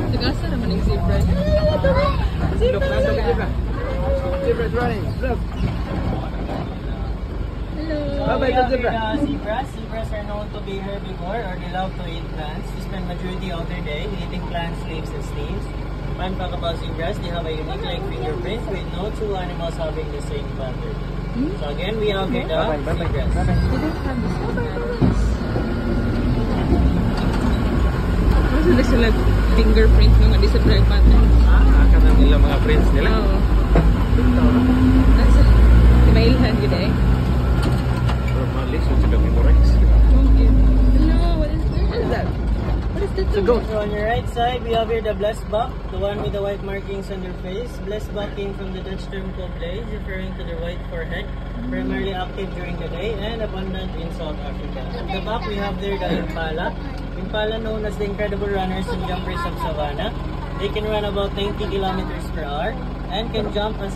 Nag-asa naman yung zebra. Look, nandun ka zebra. Zebra's running. Look. Hello. Bye-bye to zebra. Zebras are known to be herbivore or they love to eat plants. They spend majority of their day eating plants, leaves, and stems. Fun fact about zebras, they have a unique like fingerprint with no two animals having the same pattern. So again, we have here the zebras. Sila sila fingerprint ng di sa drive pattern. Akan ang ilang mga friends nila. Oo. Mailhan yun eh. Normally, so sila memories. Hello, what is that? What is that? So go. So on your right side, we have here the blessed buck, the one with the white markings on their face. Blessed buck came from the Dutch term called blaze, referring to their white forehead, primarily active during the day and abundant in South Africa. At the back, we have there the impala. Impala known as the incredible runners and jumpers of savannah. They can run about 90 kilometers per hour and can jump as